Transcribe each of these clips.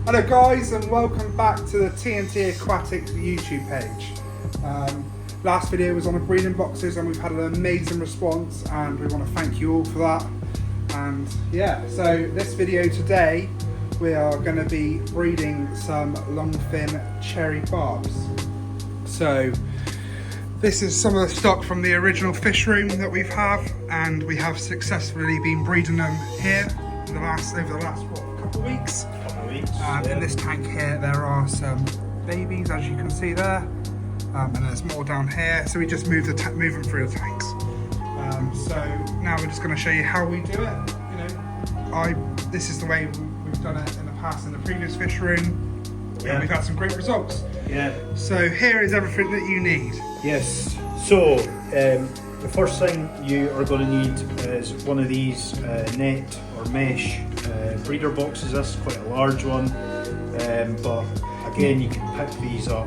Hello guys, and welcome back to the TNT Aquatics YouTube page. Last video was on the breeding boxes and we've had an amazing response and we want to thank you all for that. And yeah, so this video today we are going to be breeding some long-fin cherry barbs. So this is some of the stock from the original fish room that we've had, and we have successfully been breeding them here over the last couple of weeks. In this tank here there are some babies, as you can see there, and there's more down here, so we just move them through the tanks. So now we're just going to show you how we do it. This is the way we've done it in the past in the previous fish room, and we've had some great results. So here is everything that you need. Yes, so the first thing you are going to need is one of these net or mesh breeder boxes. This is quite a large one, but again you can pick these up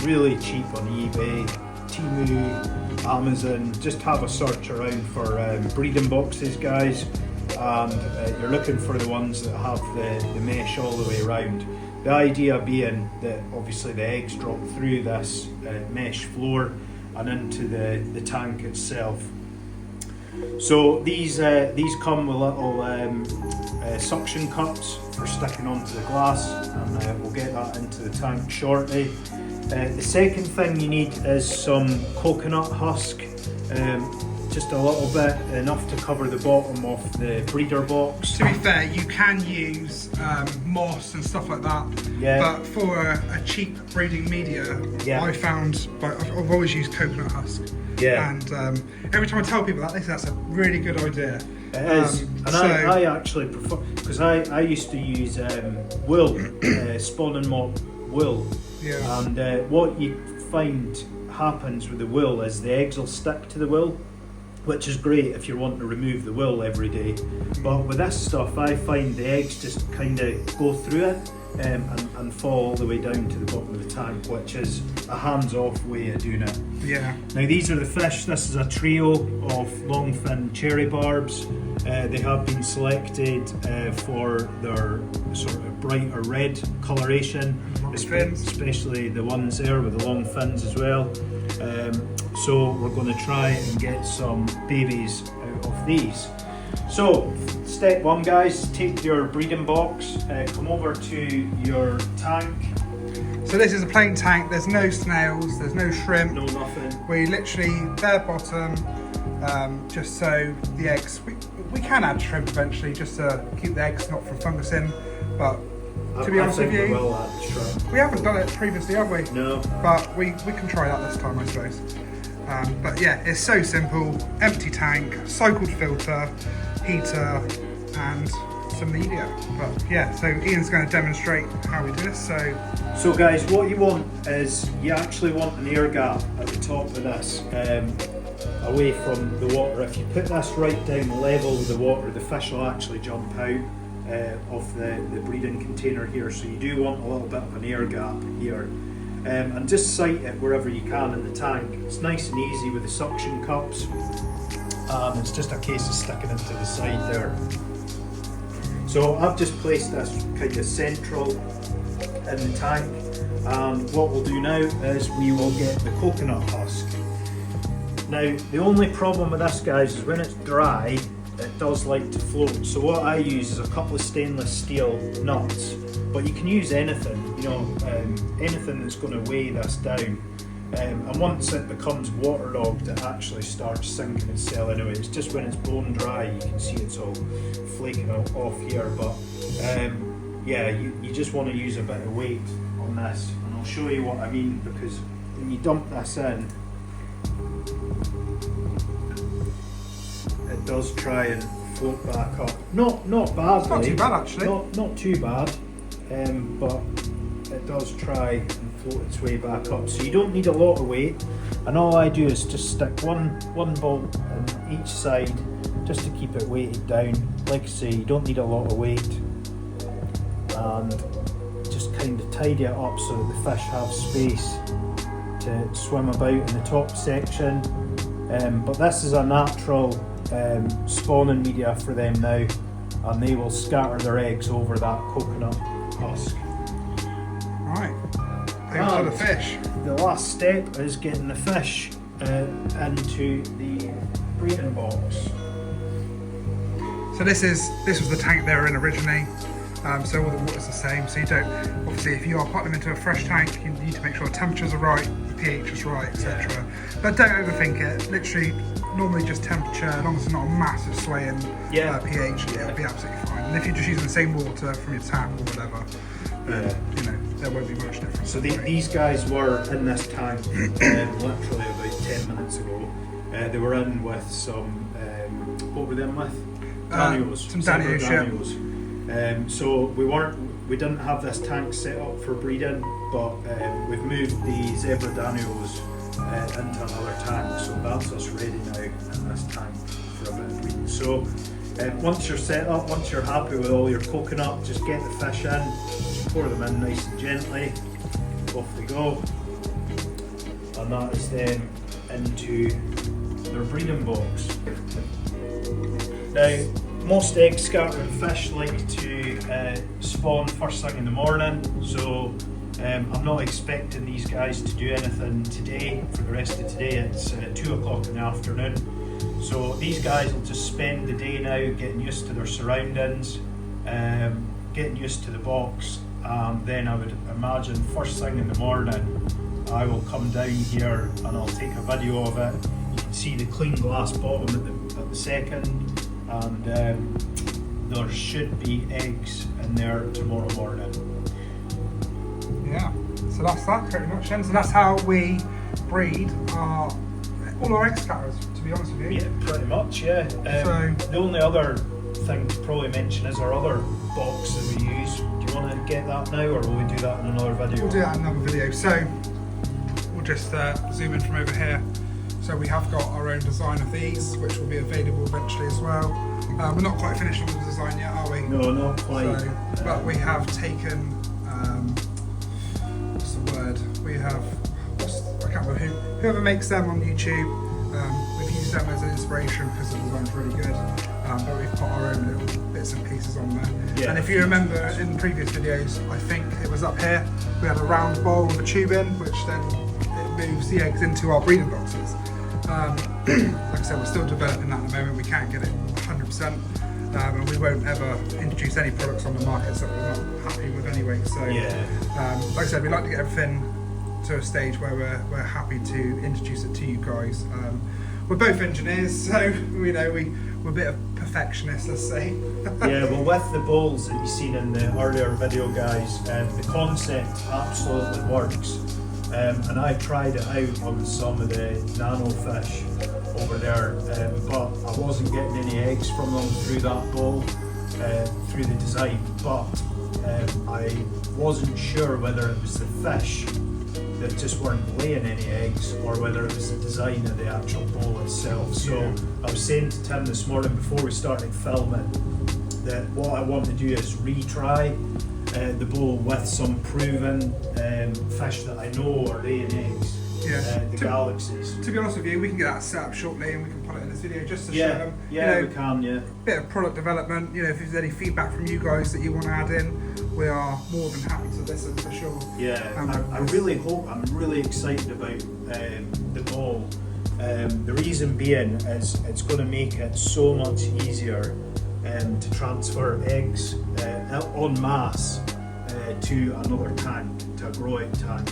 really cheap on eBay, Temu, Amazon. Just have a search around for breeding boxes, guys, and you're looking for the ones that have the mesh all the way around. The idea being that obviously the eggs drop through this mesh floor and into the tank itself. So these come with little suction cups for sticking onto the glass, and we'll get that into the tank shortly. The second thing you need is some coconut husk, just a little bit, enough to cover the bottom of the breeder box. To be fair, you can use moss and stuff like that, but for a cheap breeding media, I found, I've always used coconut husk. And every time I tell people that, they say that's a really good idea. It is, and I actually prefer, because I used to use wool, spawn and mop wool, and what you find happens with the wool is the eggs will stick to the wool, which is great if you're wanting to remove the wool every day. But with this stuff, I find the eggs just kind of go through it and fall all the way down to the bottom of the tank, which is a hands-off way of doing it. Now these are the fish. This is a trio of longfin cherry barbs. They have been selected for their sort of brighter red coloration, especially the ones there with the long fins as well. So we're going to try and get some babies out of these. So step one, guys, take your breeding box, come over to your tank. So this is a plain tank, there's no snails, there's no shrimp. No nothing. We literally, bare bottom, just so the eggs, we can add shrimp eventually just to keep the eggs not from fungusing, but to be honest with you, we haven't done it previously, have we? No. But we can try that this time, I suppose. But yeah, it's so simple. Empty tank, cycled filter, heater, and some media. But yeah, so Ian's going to demonstrate how we do this. So guys, what you want is you actually want an air gap at the top of this, away from the water. If you put this right down level with the water, the fish will actually jump out of the breeding container here. So you do want a little bit of an air gap here. And just sight it wherever you can in the tank. It's nice and easy with the suction cups. It's just a case of sticking it to the side there. So I've just placed this kind of central in the tank, and what we'll do now is we will get the coconut husk. Now the only problem with this, guys, is when it's dry it does like to float. So what I use is a couple of stainless steel nuts, but you can use anything, anything that's going to weigh this down. And once it becomes waterlogged, it actually starts sinking itself anyway. It's just when it's bone dry you can see it's all flaking off here. But yeah, you just want to use a bit of weight on this, and I'll show you what I mean, because when you dump this in, it does try and float back up. Not badly. It's not too bad actually. Not too bad, but it does try and float its way back up. So you don't need a lot of weight, and all I do is just stick one bolt on each side just to keep it weighted down. Like I say, you don't need a lot of weight, and just kind of tidy it up so that the fish have space to swim about in the top section. But this is a natural spawning media for them now, and they will scatter their eggs over that coconut husk. Right, over to the fish. The last step is getting the fish into the breeding box. So this was the tank they were in originally. So all the water's the same. So you don't, obviously, if you are putting them into a fresh tank, you need to make sure the temperatures are right, the pH is right, etc. Yeah. But don't overthink it. Literally, normally just temperature, as long as it's not a massive sway in pH, it'll be absolutely fine. And if you're just using the same water from your tap or whatever, you know, there won't be much difference. So these guys were in this tank literally about 10 minutes ago. They were in with some, what were they in with? Danios. Some Danios, so we didn't have this tank set up for breeding, but we've moved the zebra Danios into another tank, so that's us ready now in this tank for a bit of breeding. So once you're set up, once you're happy with all your coconut, just get the fish in, just pour them in nice and gently, off they go, and that is then into their breeding box. Now, most egg scattering fish like to spawn first thing in the morning, so I'm not expecting these guys to do anything today. For the rest of today, it's 2 o'clock in the afternoon. So these guys will just spend the day now getting used to their surroundings, getting used to the box, and then I would imagine first thing in the morning I will come down here and I'll take a video of it. You can see the clean glass bottom at the second, and there should be eggs in there tomorrow morning. Yeah, so that's that pretty much then. So that's how we breed all our egg scatters, to be honest with you. Yeah, pretty much, yeah. The only other thing to probably mention is our other box that we use. Do you want to get that now, or will we do that in another video? We'll do that in another video. So we'll just zoom in from over here. So we have got our own design of these, which will be available eventually as well. We're not quite finished with the design yet, are we? No, not quite. So, but we have taken, what's the word? We have, I can't remember whoever makes them on YouTube. We've used them as an inspiration because the design's really good. But we've put our own little bits and pieces on there. Yeah, and if you remember in previous videos, I think it was up here, we had a round bowl with a tube in, which then it moves the eggs into our breeding boxes. Like I said, we're still developing that at the moment. We can't get it 100%, and we won't ever introduce any products on the market that we're not happy with anyway. So, like I said, we like to get everything to a stage where we're happy to introduce it to you guys. We're both engineers, so you know we're a bit of perfectionists, let's say. Yeah, well, with the bowls that you've seen in the earlier video, guys, the concept absolutely works. And I tried it out on some of the nano fish over there, but I wasn't getting any eggs from them through that bowl, through the design. But I wasn't sure whether it was the fish that just weren't laying any eggs, or whether it was the design of the actual bowl itself. So I was saying to Tim this morning before we started filming that what I want to do is retry the bowl with some proven fish that I know are laying eggs. The galaxies. To be honest with you, we can get that set up shortly and we can put it in this video just to show them. Yeah, we can, bit of product development, you know, if there's any feedback from you guys that you want to add in, we are more than happy to listen for sure. I'm really excited about the bowl. The reason being is it's going to make it so much easier to transfer eggs en masse to another tank, to a growing tank.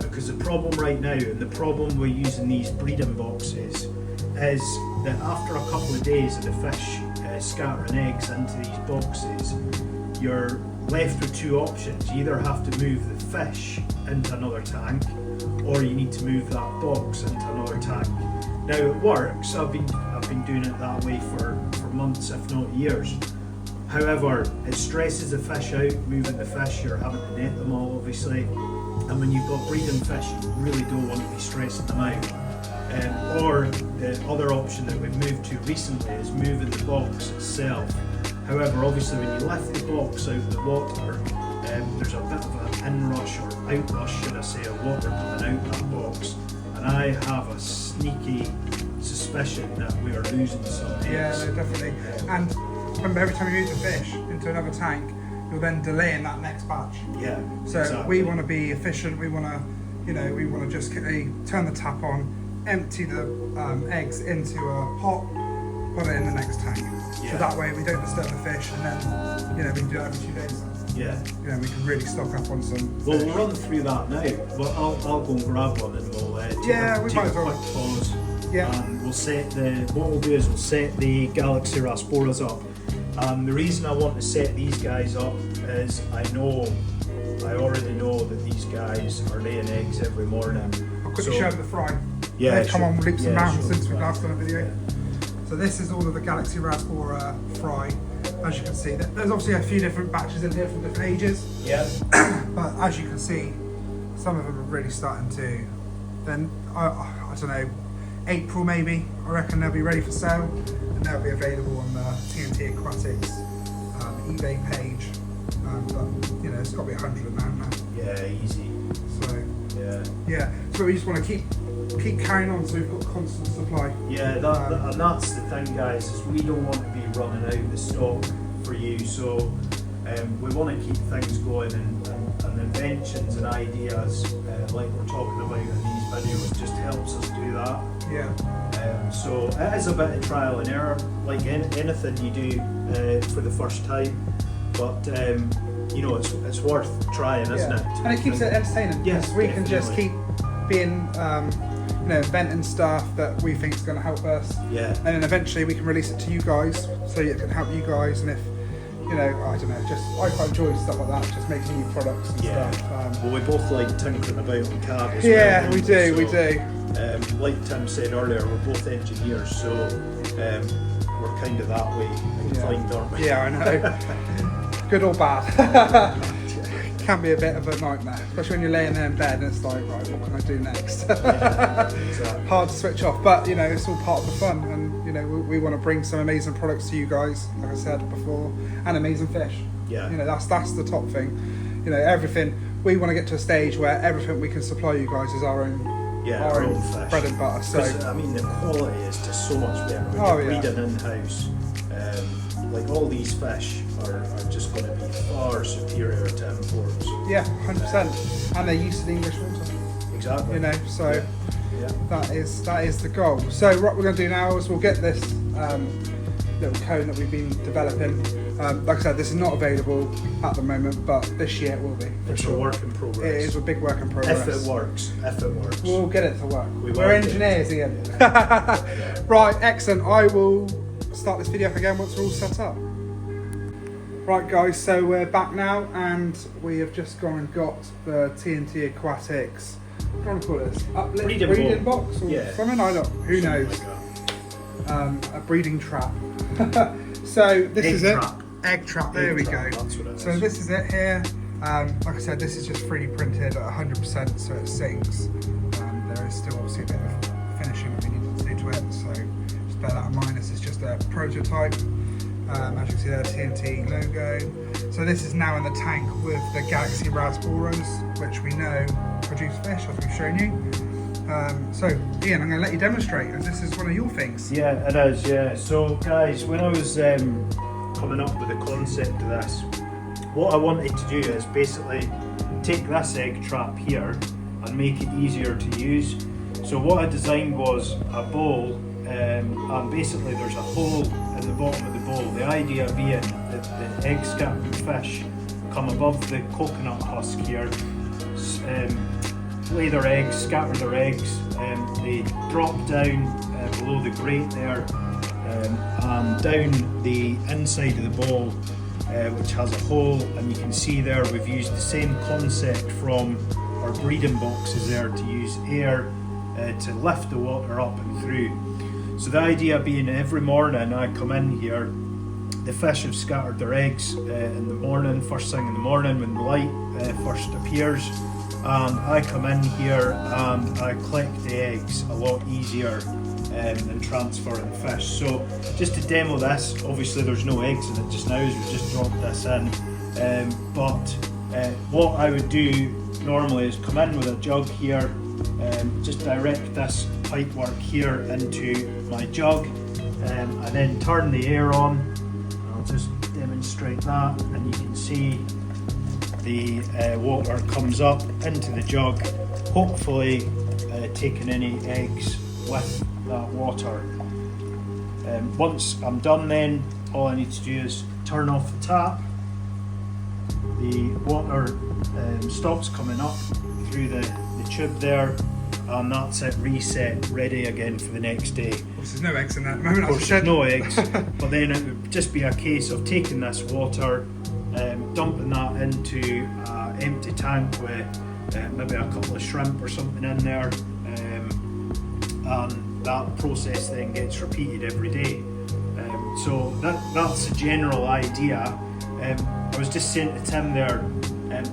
Because the problem right now, and the problem we're using these breeding boxes, is that after a couple of days of the fish scattering eggs into these boxes, you're left with two options. You either have to move the fish into another tank, or you need to move that box into another tank. Now it works. I've been doing it that way for months, if not years. However, it stresses the fish out, moving the fish. You're having to net them all, obviously. And when you've got breeding fish, you really don't want to be stressing them out. Or the other option that we've moved to recently is moving the box itself. However, obviously when you lift the box out of the water, there's a bit of an inrush or outrush, should I say, of water coming out of that box. And I have a sneaky suspicion that we are losing some eggs. Yeah, no, definitely. And remember, every time you move the fish into another tank, you're then delaying that next batch. Yeah. So exactly. we want to be efficient. We want to, we want to just turn the tap on, empty the eggs into a pot, put it in the next tank. Yeah. So that way we don't disturb the fish, and then we can do it every 2 days. Yeah. We can really stock up on some. Well, fish. we'll run through that now. Well, I'll go and grab one, and we'll take we a might as well. quick pause. Yeah. And we'll set what we'll do is we'll set the Galaxy Rasporas up. The reason I want to set these guys up is I already know that these guys are laying eggs every morning. I'll quickly show them the fry. Yeah. They've come on leaps and bounds sure, since we right. last done a video. Yeah. So this is all of the Galaxy Raspora fry. As you can see, there's obviously a few different batches in here from different ages. Yeah. But as you can see, some of them are really starting to. Then I don't know, April maybe. I reckon they'll be ready for sale, and they'll be available on the TNT Aquatics eBay page. But it's got to be 100 now. Yeah, easy. So Yeah. So we just want to keep carrying on, so we've got constant supply. Yeah, and that's the thing, guys, is we don't want to be running out the stock for you, so we want to keep things going, and inventions and ideas like we're talking about in these videos just helps us do that. Yeah. So it is a bit of trial and error, like anything you do for the first time, but it's worth trying, isn't it? And it keeps it entertaining. Yes, we can just keep definitely. being, inventing stuff that we think is going to help us. Yeah. And then eventually we can release it to you guys, so it can help you guys. And if, I don't know, I quite enjoy stuff like that, just making new products and stuff. Well, we both like tinkering about on CAD as Yeah, well. we do. Like Tim said earlier, we're both engineers, so we're kind of that way inclined, aren't we? Yeah, I know. Good or bad. Can be a bit of a nightmare, especially when you're laying there in bed and it's like, right, what can I do next? Yeah, exactly. Hard to switch off, but it's all part of the fun, and we want to bring some amazing products to you guys, like I said before, and amazing fish. Yeah. That's the top thing. Everything, we want to get to a stage where everything we can supply you guys is our own fish. bread and butter. So the quality is just so much better when you're breeding in-house. Like all these fish are just going to be far superior to imports. Yeah, 100%. And they're used to the English water. Exactly. So Yeah. that is the goal. So what we're going to do now is we'll get this little cone that we've been developing. Like I said, this is not available at the moment, but this year it will be. It's a work in progress. It is a big work in progress. If it works. We'll get it to work. We We're engineers, Ian. Right, excellent. I will start this video up again once we're all set up. Right guys, so we're back now, and we have just gone and got the TNT Aquatics, what do you want to call this? Uplift breeding box or something? I don't know. Who knows? Like a breeding trap. So this is it. Egg trap. There we go. That's what it is. So this is it here. Like I said, this is just 3D printed at 100%, so it sinks. There is still obviously a bit of finishing that we need to do to it, so just bear that in mind. This is just a prototype. As you can see there, TNT logo. So this is now in the tank with the Galaxy Rasporas, which we know produce fish, as we've shown you. So Ian, I'm going to let you demonstrate, as this is one of your things. Yeah, it is, yeah. So guys, when I was coming up with the concept of this, what I wanted to do is basically take this egg trap here and make it easier to use. So what I designed was a bowl, and basically there's a hole in the bottom of the bowl. The idea being that the egg scattering fish come above the coconut husk here, lay their eggs, scatter their eggs, they drop down below the grate there, and down the inside of the bowl, which has a hole, and you can see there we've used the same concept from our breeding boxes there to use air to lift the water up and through. So the idea being every morning I come in here, the fish have scattered their eggs in the morning, first thing in the morning when the light first appears, and I come in here and I collect the eggs a lot easier than transferring fish. So just to demo this, obviously there's no eggs in it just now as we just dropped this in, but what I would do normally is come in with a jug here, just direct this pipe work here into my jug, and then turn the air on. I'll just demonstrate that, and you can see the water comes up into the jug, hopefully taking any eggs with that water. Once I'm done, then all I need to do is turn off the tap. The water stops coming up through the tube there, and that's it, reset, ready again for the next day. Of course, there's no eggs in that at the moment. Of course, there's no eggs, but then it would just be a case of taking this water, dumping that into an empty tank with maybe a couple of shrimp or something in there, and that process then gets repeated every day. So that's the general idea. I was just saying to Tim there,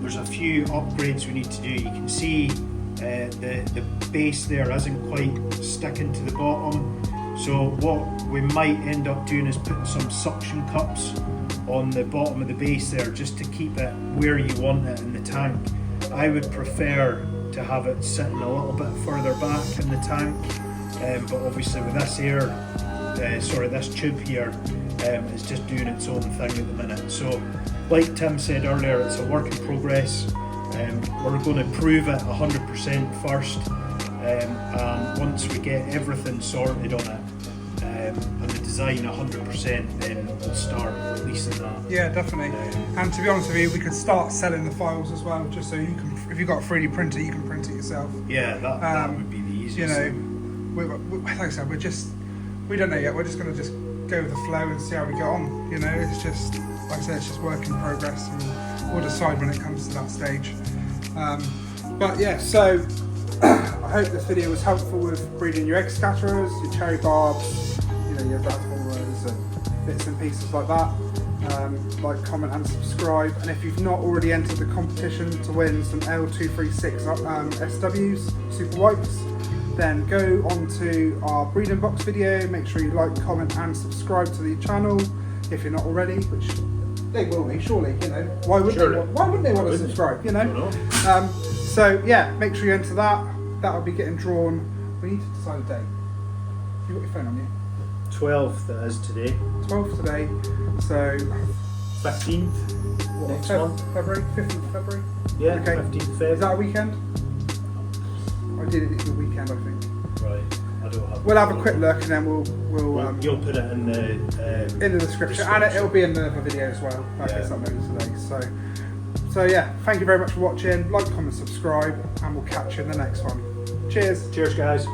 there's a few upgrades we need to do. You can see the base there isn't quite sticking to the bottom. So what we might end up doing is putting some suction cups on the bottom of the base there, just to keep it where you want it in the tank. I would prefer to have it sitting a little bit further back in the tank, but obviously with this this tube here, it's just doing its own thing at the minute. So like Tim said earlier, it's a work in progress. We're going to prove it 100% first, and once we get everything sorted on it and the design 100%, then we'll start releasing that. Yeah, definitely. And to be honest with you, we could start selling the files as well, just so you can, if you've got a 3D printer, you can print it yourself. Yeah, that would be the easiest. You know, like I said, we don't know yet. We're just going to just go with the flow and see how we get on. You know, it's just, like I said, it's just work in progress, and we'll decide when it comes to that stage. But yeah, so I hope this video was helpful with breeding your egg scatterers, your cherry barbs, you know, your raspberries and bits and pieces like that. Like, comment and subscribe, and if you've not already entered the competition to win some L236 SWs, super whites, then go on to our breeding box video, make sure you like, comment and subscribe to the channel if you're not already, which they will be, surely, you know. Why wouldn't they want to subscribe, you know? So yeah, make sure you enter that. That'll be getting drawn. We need to decide a date. You got your phone on you? 12th that is today. 12th today, so 15th next month. February, 15th of February? Yeah, okay. 15th February. Is that a weekend? I did it the weekend, I think. Right, I don't have. We'll have a quick look, and then we'll you'll put it in the description, and it'll be in the video as well. I guess uploaded today. So yeah, thank you very much for watching. Like, comment, subscribe, and we'll catch you in the next one. Cheers. Cheers, guys.